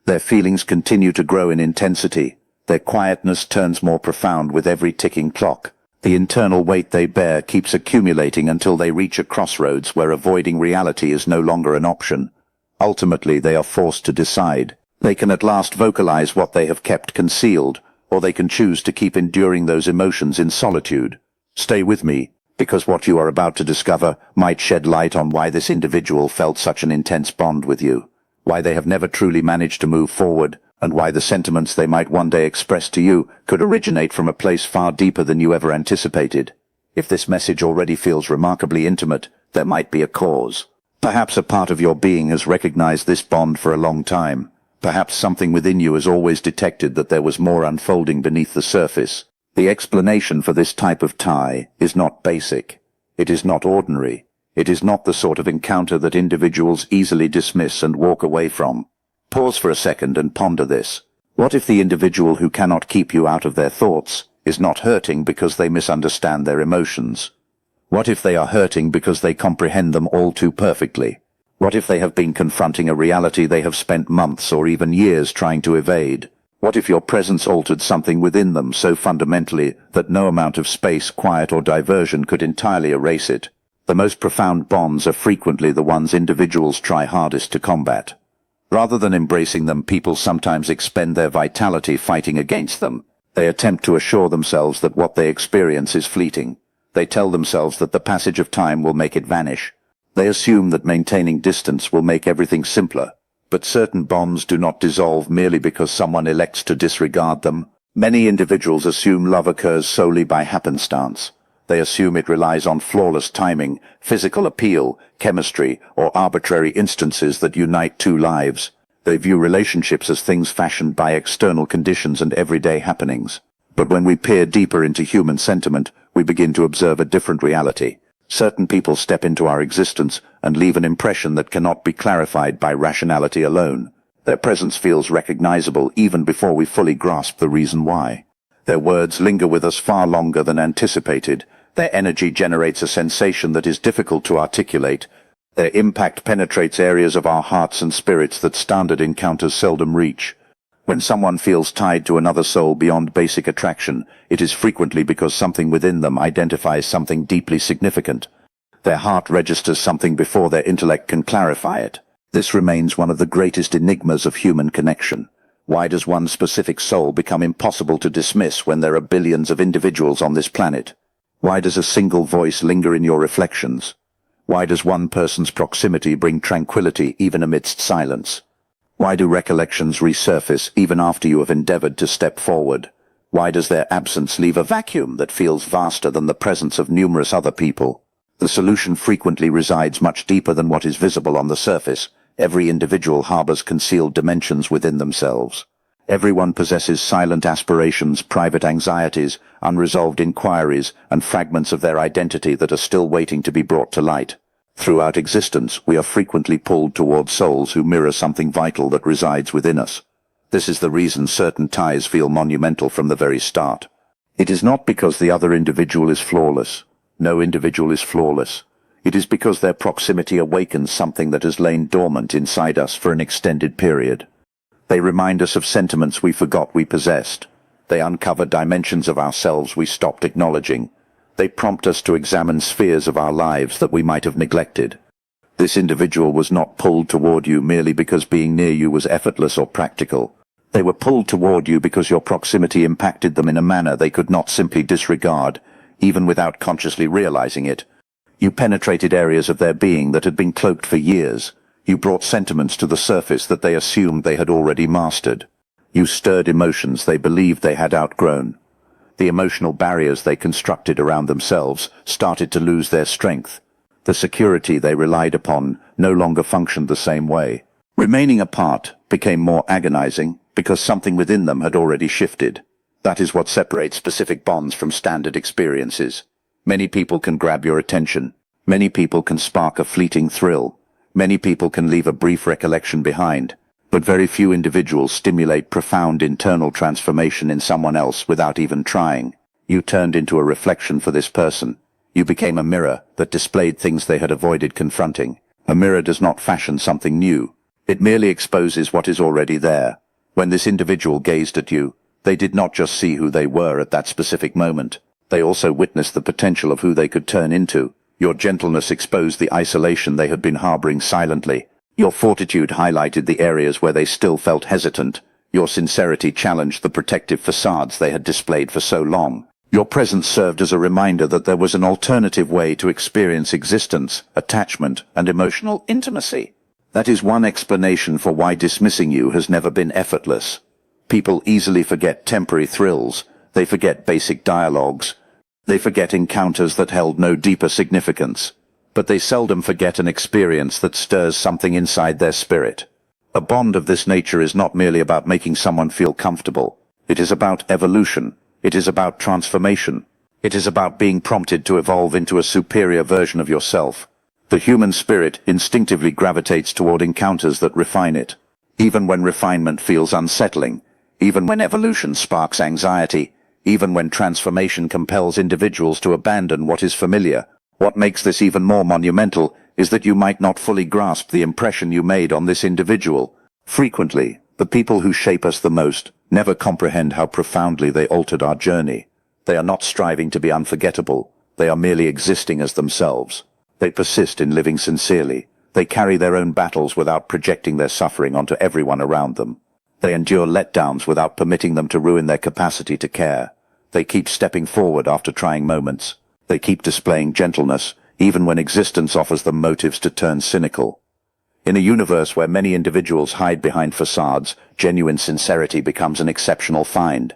Their feelings continue to grow in intensity. Their quietness turns more profound with every ticking clock. The internal weight they bear keeps accumulating until they reach a crossroads where avoiding reality is no longer an option. Ultimately, they are forced to decide. They can at last vocalize what they have kept concealed, or they can choose to keep enduring those emotions in solitude. Stay with me, because what you are about to discover might shed light on why this individual felt such an intense bond with you, why they have never truly managed to move forward, and why the sentiments they might one day express to you could originate from a place far deeper than you ever anticipated. If this message already feels remarkably intimate, there might be a cause. Perhaps a part of your being has recognized this bond for a long time. Perhaps something within you has always detected that there was more unfolding beneath the surface. The explanation for this type of tie is not basic. It is not ordinary. It is not the sort of encounter that individuals easily dismiss and walk away from. Pause for a second and ponder this. What if the individual who cannot keep you out of their thoughts is not hurting because they misunderstand their emotions? What if they are hurting because they comprehend them all too perfectly? What if they have been confronting a reality they have spent months or even years trying to evade? What if your presence altered something within them so fundamentally that no amount of space, quiet, or diversion could entirely erase it? The most profound bonds are frequently the ones individuals try hardest to combat. Rather than embracing them, people sometimes expend their vitality fighting against them. They attempt to assure themselves that what they experience is fleeting. They tell themselves that the passage of time will make it vanish. They assume that maintaining distance will make everything simpler. But certain bonds do not dissolve merely because someone elects to disregard them. Many individuals assume love occurs solely by happenstance. They assume it relies on flawless timing, physical appeal, chemistry, or arbitrary instances that unite two lives. They view relationships as things fashioned by external conditions and everyday happenings. But when we peer deeper into human sentiment, we begin to observe a different reality. Certain people step into our existence and leave an impression that cannot be clarified by rationality alone. Their presence feels recognizable even before we fully grasp the reason why. Their words linger with us far longer than anticipated. Their energy generates a sensation that is difficult to articulate. Their impact penetrates areas of our hearts and spirits that standard encounters seldom reach. When someone feels tied to another soul beyond basic attraction, it is frequently because something within them identifies something deeply significant. Their heart registers something before their intellect can clarify it. This remains one of the greatest enigmas of human connection. Why does one specific soul become impossible to dismiss when there are billions of individuals on this planet? Why does a single voice linger in your reflections? Why does one person's proximity bring tranquility even amidst silence? Why do recollections resurface even after you have endeavored to step forward? Why does their absence leave a vacuum that feels vaster than the presence of numerous other people? The solution frequently resides much deeper than what is visible on the surface. Every individual harbors concealed dimensions within themselves. Everyone possesses silent aspirations, private anxieties, unresolved inquiries, and fragments of their identity that are still waiting to be brought to light. Throughout existence, we are frequently pulled toward souls who mirror something vital that resides within us. This is the reason certain ties feel monumental from the very start. It is not because the other individual is flawless. No individual is flawless. It is because their proximity awakens something that has lain dormant inside us for an extended period. They remind us of sentiments we forgot we possessed. They uncover dimensions of ourselves we stopped acknowledging. They prompt us to examine spheres of our lives that we might have neglected. This individual was not pulled toward you merely because being near you was effortless or practical. They were pulled toward you because your proximity impacted them in a manner they could not simply disregard, even without consciously realizing it. You penetrated areas of their being that had been cloaked for years. You brought sentiments to the surface that they assumed they had already mastered. You stirred emotions they believed they had outgrown. The emotional barriers they constructed around themselves started to lose their strength. The security they relied upon no longer functioned the same way. Remaining apart became more agonizing because something within them had already shifted. That is what separates specific bonds from standard experiences. Many people can grab your attention. Many people can spark a fleeting thrill. Many people can leave a brief recollection behind, but very few individuals stimulate profound internal transformation in someone else without even trying. You turned into a reflection for this person. You became a mirror that displayed things they had avoided confronting. A mirror does not fashion something new. It merely exposes what is already there. When this individual gazed at you, they did not just see who they were at that specific moment. They also witnessed the potential of who they could turn into. Your gentleness exposed the isolation they had been harboring silently. Your fortitude highlighted the areas where they still felt hesitant. Your sincerity challenged the protective facades they had displayed for so long. Your presence served as a reminder that there was an alternative way to experience existence, attachment, and emotional intimacy. That is one explanation for why dismissing you has never been effortless. People easily forget temporary thrills. They forget basic dialogues. They forget encounters that held no deeper significance. But they seldom forget an experience that stirs something inside their spirit. A bond of this nature is not merely about making someone feel comfortable. It is about evolution. It is about transformation. It is about being prompted to evolve into a superior version of yourself. The human spirit instinctively gravitates toward encounters that refine it. Even when refinement feels unsettling, even when evolution sparks anxiety, even when transformation compels individuals to abandon what is familiar. What makes this even more monumental is that you might not fully grasp the impression you made on this individual. Frequently, the people who shape us the most never comprehend how profoundly they altered our journey. They are not striving to be unforgettable. They are merely existing as themselves. They persist in living sincerely. They carry their own battles without projecting their suffering onto everyone around them. They endure letdowns without permitting them to ruin their capacity to care. They keep stepping forward after trying moments. They keep displaying gentleness, even when existence offers them motives to turn cynical. In a universe where many individuals hide behind facades, genuine sincerity becomes an exceptional find.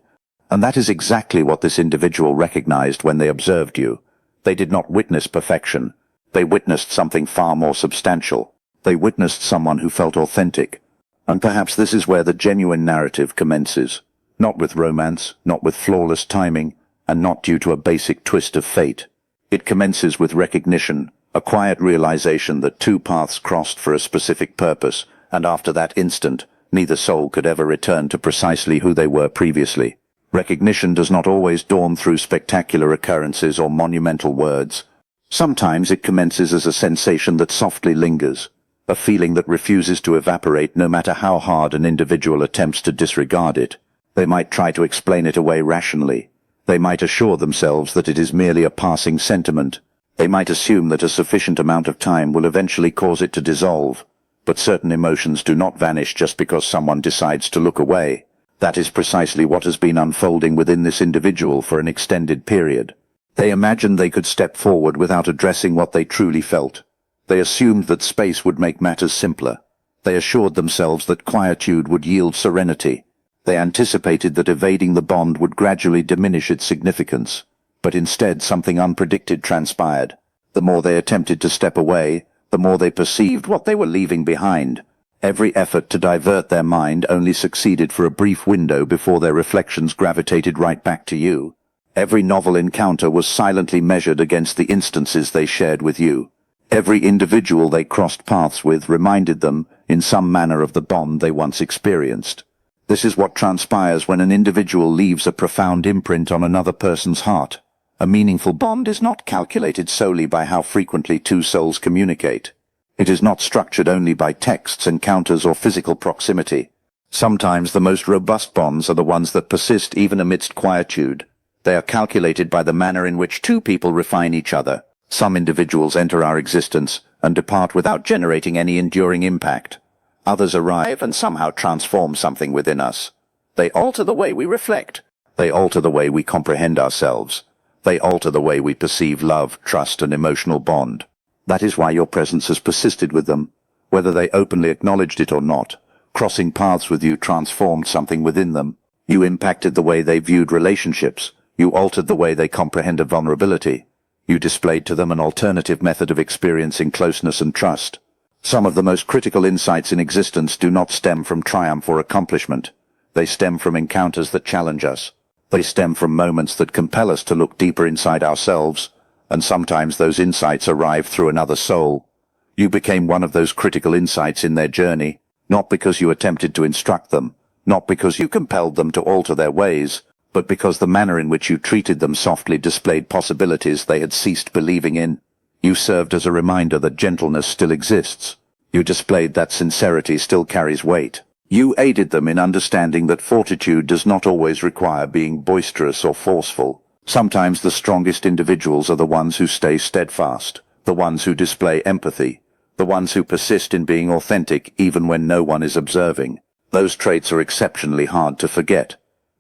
And that is exactly what this individual recognized when they observed you. They did not witness perfection. They witnessed something far more substantial. They witnessed someone who felt authentic. And perhaps this is where the genuine narrative commences. Not with romance, not with flawless timing, and not due to a basic twist of fate. It commences with recognition, a quiet realization that two paths crossed for a specific purpose, and after that instant, neither soul could ever return to precisely who they were previously. Recognition does not always dawn through spectacular occurrences or monumental words. Sometimes it commences as a sensation that softly lingers, a feeling that refuses to evaporate no matter how hard an individual attempts to disregard it. They might try to explain it away rationally. They might assure themselves that it is merely a passing sentiment. They might assume that a sufficient amount of time will eventually cause it to dissolve. But certain emotions do not vanish just because someone decides to look away. That is precisely what has been unfolding within this individual for an extended period. They imagined they could step forward without addressing what they truly felt. They assumed that space would make matters simpler. They assured themselves that quietude would yield serenity. They anticipated that evading the bond would gradually diminish its significance. But instead something unpredicted transpired. The more they attempted to step away, the more they perceived what they were leaving behind. Every effort to divert their mind only succeeded for a brief window before their reflections gravitated right back to you. Every novel encounter was silently measured against the instances they shared with you. Every individual they crossed paths with reminded them, in some manner, of the bond they once experienced. This is what transpires when an individual leaves a profound imprint on another person's heart. A meaningful bond is not calculated solely by how frequently two souls communicate. It is not structured only by texts, encounters, or physical proximity. Sometimes the most robust bonds are the ones that persist even amidst quietude. They are calculated by the manner in which two people refine each other. Some individuals enter our existence and depart without generating any enduring impact. Others arrive and somehow transform something within us. They alter the way we reflect. They alter the way we comprehend ourselves. They alter the way we perceive love, trust, and emotional bond. That is why your presence has persisted with them. Whether they openly acknowledged it or not, crossing paths with you transformed something within them. You impacted the way they viewed relationships. You altered the way they comprehend a vulnerability. You displayed to them an alternative method of experiencing closeness and trust. Some of the most critical insights in existence do not stem from triumph or accomplishment. They stem from encounters that challenge us. They stem from moments that compel us to look deeper inside ourselves, and sometimes those insights arrive through another soul. You became one of those critical insights in their journey, not because you attempted to instruct them, not because you compelled them to alter their ways, but because the manner in which you treated them softly displayed possibilities they had ceased believing in. You served as a reminder that gentleness still exists. You displayed that sincerity still carries weight. You aided them in understanding that fortitude does not always require being boisterous or forceful. Sometimes the strongest individuals are the ones who stay steadfast, the ones who display empathy, the ones who persist in being authentic even when no one is observing. Those traits are exceptionally hard to forget.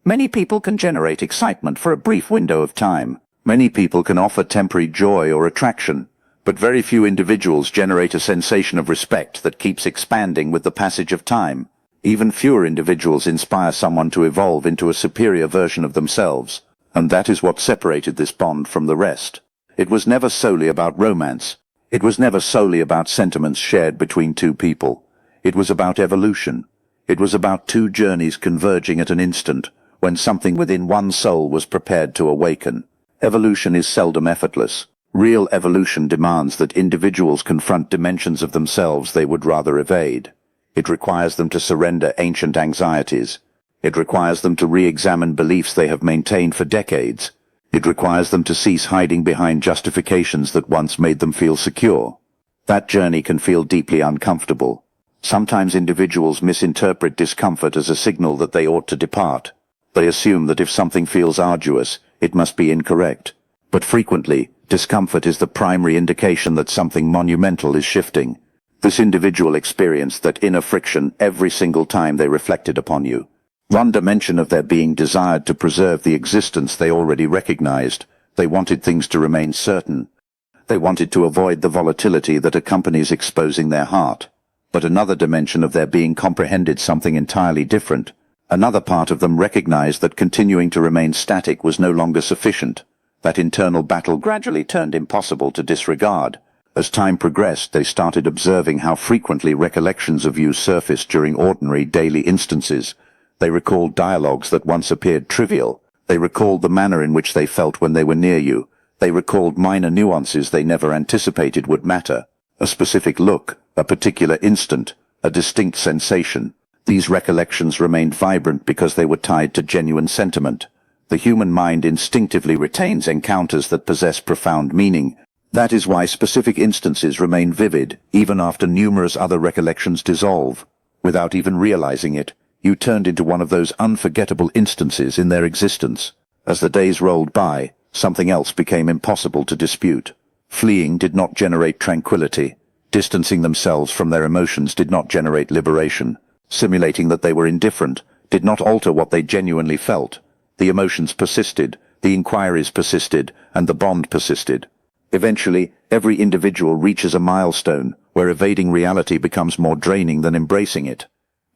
Many people can generate excitement for a brief window of time. Many people can offer temporary joy or attraction, but very few individuals generate a sensation of respect that keeps expanding with the passage of time. Even fewer individuals inspire someone to evolve into a superior version of themselves, and that is what separated this bond from the rest. It was never solely about romance. It was never solely about sentiments shared between two people. It was about evolution. It was about two journeys converging at an instant, when something within one soul was prepared to awaken. Evolution is seldom effortless. Real evolution demands that individuals confront dimensions of themselves they would rather evade. It requires them to surrender ancient anxieties. It requires them to re-examine beliefs they have maintained for decades. It requires them to cease hiding behind justifications that once made them feel secure. That journey can feel deeply uncomfortable. Sometimes individuals misinterpret discomfort as a signal that they ought to depart. They assume that if something feels arduous, it must be incorrect. But frequently, discomfort is the primary indication that something monumental is shifting. This individual experienced that inner friction every single time they reflected upon you. One dimension of their being desired to preserve the existence they already recognized. They wanted things to remain certain. They wanted to avoid the volatility that accompanies exposing their heart. But another dimension of their being comprehended something entirely different. Another part of them recognized that continuing to remain static was no longer sufficient. That internal battle gradually turned impossible to disregard. As time progressed, they started observing how frequently recollections of you surfaced during ordinary daily instances. They recalled dialogues that once appeared trivial. They recalled the manner in which they felt when they were near you. They recalled minor nuances they never anticipated would matter. A specific look, a particular instant, a distinct sensation. These recollections remained vibrant because they were tied to genuine sentiment. The human mind instinctively retains encounters that possess profound meaning. That is why specific instances remain vivid, even after numerous other recollections dissolve. Without even realizing it, you turned into one of those unforgettable instances in their existence. As the days rolled by, something else became impossible to dispute. Fleeing did not generate tranquility. Distancing themselves from their emotions did not generate liberation. Simulating that they were indifferent did not alter what they genuinely felt. The emotions persisted, the inquiries persisted, and the bond persisted. Eventually, every individual reaches a milestone where evading reality becomes more draining than embracing it.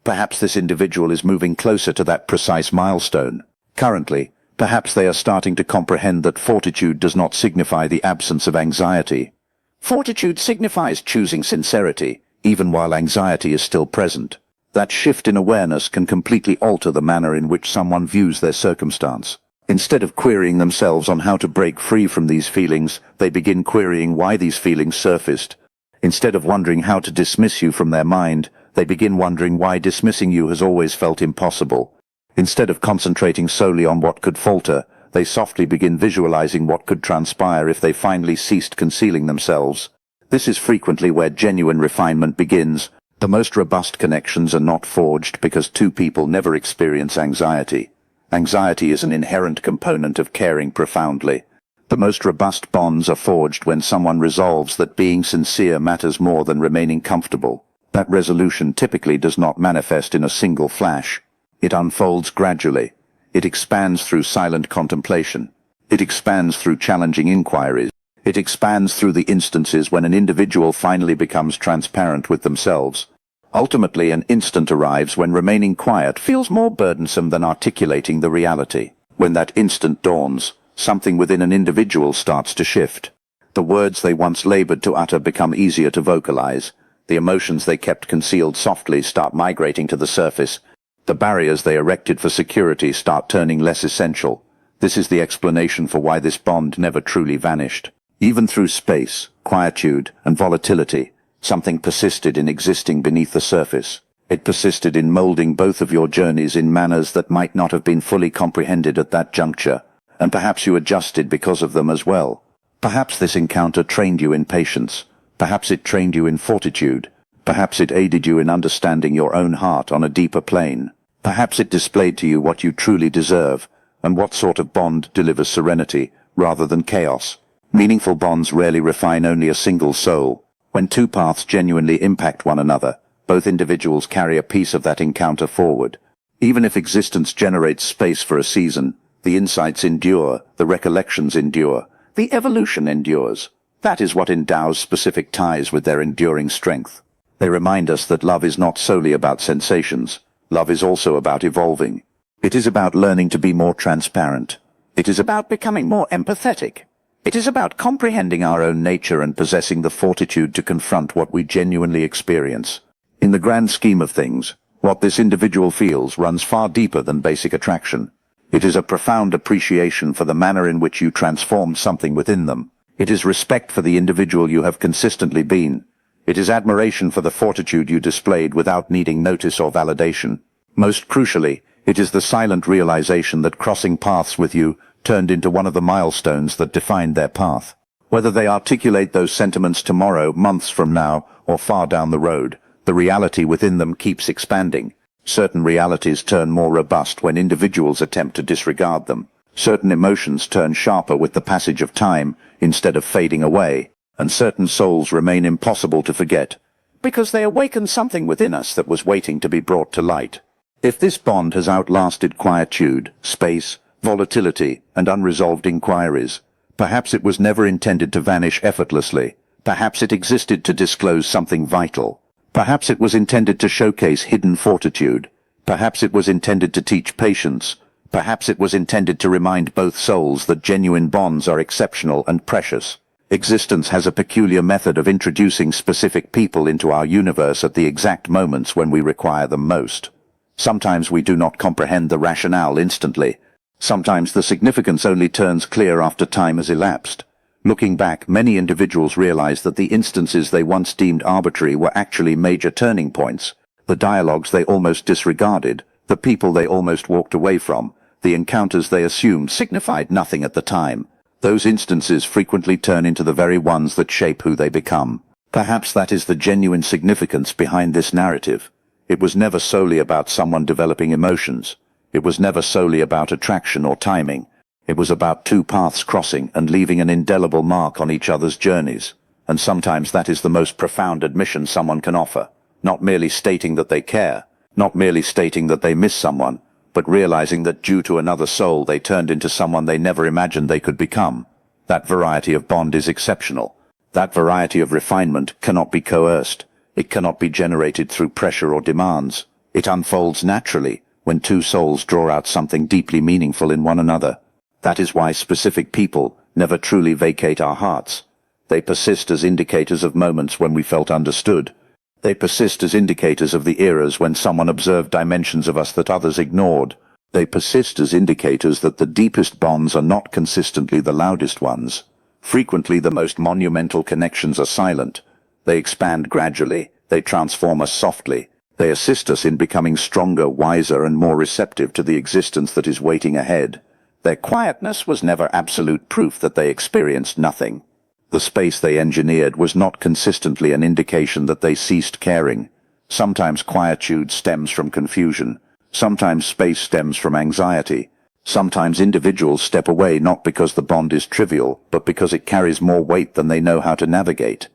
Perhaps this individual is moving closer to that precise milestone. Currently, perhaps they are starting to comprehend that fortitude does not signify the absence of anxiety. Fortitude signifies choosing sincerity, even while anxiety is still present. That shift in awareness can completely alter the manner in which someone views their circumstance. Instead of querying themselves on how to break free from these feelings, they begin querying why these feelings surfaced. Instead of wondering how to dismiss you from their mind, they begin wondering why dismissing you has always felt impossible. Instead of concentrating solely on what could falter, they softly begin visualizing what could transpire if they finally ceased concealing themselves. This is frequently where genuine refinement begins. The most robust connections are not forged because two people never experience anxiety. Anxiety is an inherent component of caring profoundly. The most robust bonds are forged when someone resolves that being sincere matters more than remaining comfortable. That resolution typically does not manifest in a single flash. It unfolds gradually. It expands through silent contemplation. It expands through challenging inquiries. It expands through the instances when an individual finally becomes transparent with themselves. Ultimately, an instant arrives when remaining quiet feels more burdensome than articulating the reality. When that instant dawns, something within an individual starts to shift. The words they once labored to utter become easier to vocalize. The emotions they kept concealed softly start migrating to the surface. The barriers they erected for security start turning less essential. This is the explanation for why this bond never truly vanished. Even through space, quietude, and volatility, something persisted in existing beneath the surface. It persisted in molding both of your journeys in manners that might not have been fully comprehended at that juncture, and perhaps you adjusted because of them as well. Perhaps this encounter trained you in patience. Perhaps it trained you in fortitude. Perhaps it aided you in understanding your own heart on a deeper plane. Perhaps it displayed to you what you truly deserve, and what sort of bond delivers serenity rather than chaos. Meaningful bonds rarely refine only a single soul. When two paths genuinely impact one another, both individuals carry a piece of that encounter forward. Even if existence generates space for a season, the insights endure, the recollections endure, the evolution endures. That is what endows specific ties with their enduring strength. They remind us that love is not solely about sensations. Love is also about evolving. It is about learning to be more transparent. It is about becoming more empathetic. It is about comprehending our own nature and possessing the fortitude to confront what we genuinely experience. In the grand scheme of things, what this individual feels runs far deeper than basic attraction. It is a profound appreciation for the manner in which you transformed something within them. It is respect for the individual you have consistently been. It is admiration for the fortitude you displayed without needing notice or validation. Most crucially, it is the silent realization that crossing paths with you turned into one of the milestones that defined their path. Whether they articulate those sentiments tomorrow, months from now, or far down the road, the reality within them keeps expanding. Certain realities turn more robust when individuals attempt to disregard them. Certain emotions turn sharper with the passage of time instead of fading away, and certain souls remain impossible to forget, because they awaken something within us that was waiting to be brought to light. If this bond has outlasted quietude, space, volatility, and unresolved inquiries, perhaps it was never intended to vanish effortlessly. Perhaps it existed to disclose something vital. Perhaps it was intended to showcase hidden fortitude. Perhaps it was intended to teach patience. Perhaps it was intended to remind both souls that genuine bonds are exceptional and precious. Existence has a peculiar method of introducing specific people into our universe at the exact moments when we require them most. Sometimes we do not comprehend the rationale instantly. Sometimes the significance only turns clear after time has elapsed. Looking back, many individuals realize that the instances they once deemed arbitrary were actually major turning points. The dialogues they almost disregarded, the people they almost walked away from, the encounters they assumed signified nothing at the time. Those instances frequently turn into the very ones that shape who they become. Perhaps that is the genuine significance behind this narrative. It was never solely about someone developing emotions. It was never solely about attraction or timing. It was about two paths crossing and leaving an indelible mark on each other's journeys. And sometimes that is the most profound admission someone can offer. Not merely stating that they care, not merely stating that they miss someone, but realizing that due to another soul they turned into someone they never imagined they could become. That variety of bond is exceptional. That variety of refinement cannot be coerced. It cannot be generated through pressure or demands. It unfolds naturally when two souls draw out something deeply meaningful in one another. That is why specific people never truly vacate our hearts. They persist as indicators of moments when we felt understood. They persist as indicators of the eras when someone observed dimensions of us that others ignored. They persist as indicators that the deepest bonds are not consistently the loudest ones. Frequently the most monumental connections are silent. They expand gradually. They transform us softly. They assist us in becoming stronger, wiser, and more receptive to the existence that is waiting ahead. Their quietness was never absolute proof that they experienced nothing. The space they engineered was not consistently an indication that they ceased caring. Sometimes quietude stems from confusion. Sometimes space stems from anxiety. Sometimes individuals step away not because the bond is trivial, but because it carries more weight than they know how to navigate.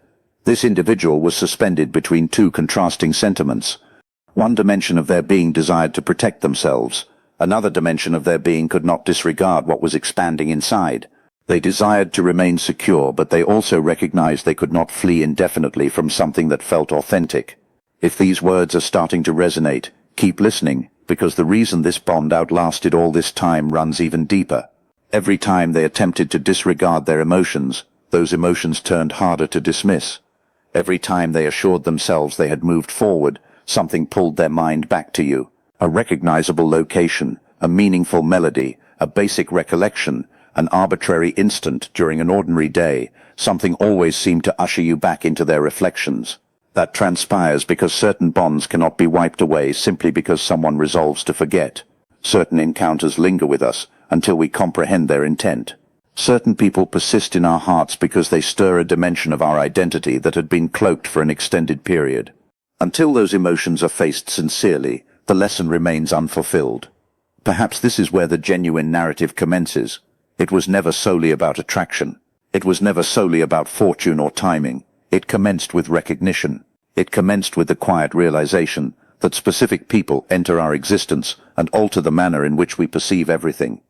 This individual was suspended between two contrasting sentiments. One dimension of their being desired to protect themselves. Another dimension of their being could not disregard what was expanding inside. They desired to remain secure, but they also recognized they could not flee indefinitely from something that felt authentic. If these words are starting to resonate, keep listening, because the reason this bond outlasted all this time runs even deeper. Every time they attempted to disregard their emotions, those emotions turned harder to dismiss. Every time they assured themselves they had moved forward, something pulled their mind back to you. A recognizable location, a meaningful melody, a basic recollection, an arbitrary instant during an ordinary day. Something always seemed to usher you back into their reflections. That transpires because certain bonds cannot be wiped away simply because someone resolves to forget. Certain encounters linger with us until we comprehend their intent. Certain people persist in our hearts because they stir a dimension of our identity that had been cloaked for an extended period. Until those emotions are faced sincerely, the lesson remains unfulfilled. Perhaps this is where the genuine narrative commences. It was never solely about attraction. It was never solely about fortune or timing. It commenced with recognition. It commenced with the quiet realization that specific people enter our existence and alter the manner in which we perceive everything.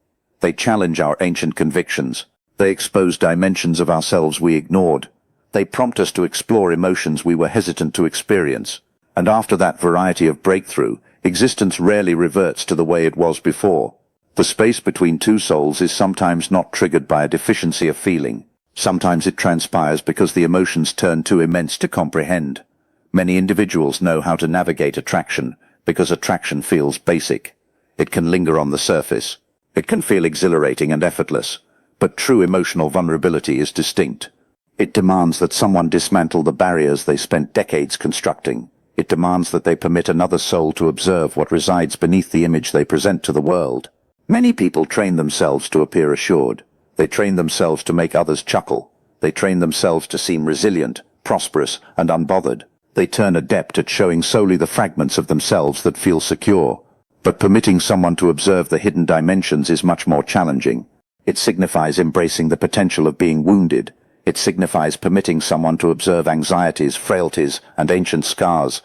They challenge our ancient convictions. They expose dimensions of ourselves we ignored. They prompt us to explore emotions we were hesitant to experience. And after that variety of breakthrough, existence rarely reverts to the way it was before. The space between two souls is sometimes not triggered by a deficiency of feeling. Sometimes it transpires because the emotions turn too immense to comprehend. Many individuals know how to navigate attraction because attraction feels basic. It can linger on the surface. It can feel exhilarating and effortless. But true emotional vulnerability is distinct. It demands that someone dismantle the barriers they spent decades constructing. It demands that they permit another soul to observe what resides beneath the image they present to the world. Many people train themselves to appear assured. They train themselves to make others chuckle. They train themselves to seem resilient, prosperous, and unbothered. They turn adept at showing solely the fragments of themselves that feel secure. But permitting someone to observe the hidden dimensions is much more challenging. It signifies embracing the potential of being wounded. It signifies permitting someone to observe anxieties, frailties, and ancient scars.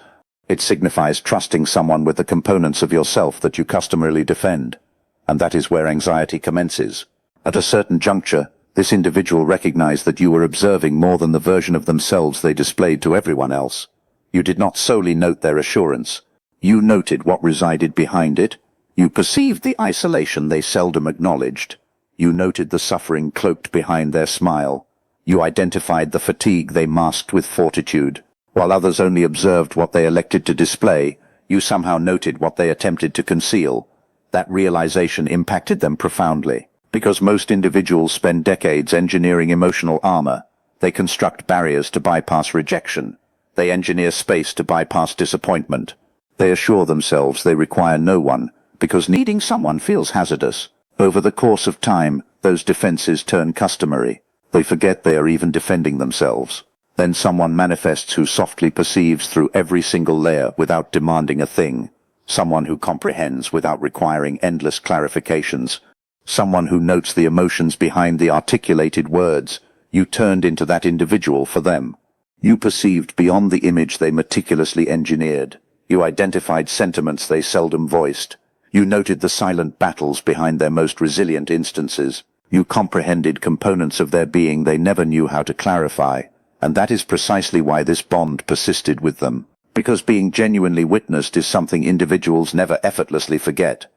It signifies trusting someone with the components of yourself that you customarily defend. And that is where anxiety commences. At a certain juncture, this individual recognized that you were observing more than the version of themselves they displayed to everyone else. You did not solely note their assurance. You noted what resided behind it. You perceived the isolation they seldom acknowledged. You noted the suffering cloaked behind their smile. You identified the fatigue they masked with fortitude. While others only observed what they elected to display, you somehow noted what they attempted to conceal. That realization impacted them profoundly. Because most individuals spend decades engineering emotional armor. They construct barriers to bypass rejection. They engineer space to bypass disappointment. They assure themselves they require no one, because needing someone feels hazardous. Over the course of time, those defenses turn customary. They forget they are even defending themselves. Then someone manifests who softly perceives through every single layer without demanding a thing. Someone who comprehends without requiring endless clarifications. Someone who notes the emotions behind the articulated words. You turned into that individual for them. You perceived beyond the image they meticulously engineered. You identified sentiments they seldom voiced. You noted the silent battles behind their most resilient instances. You comprehended components of their being they never knew how to clarify. And that is precisely why this bond persisted with them. Because being genuinely witnessed is something individuals never effortlessly forget.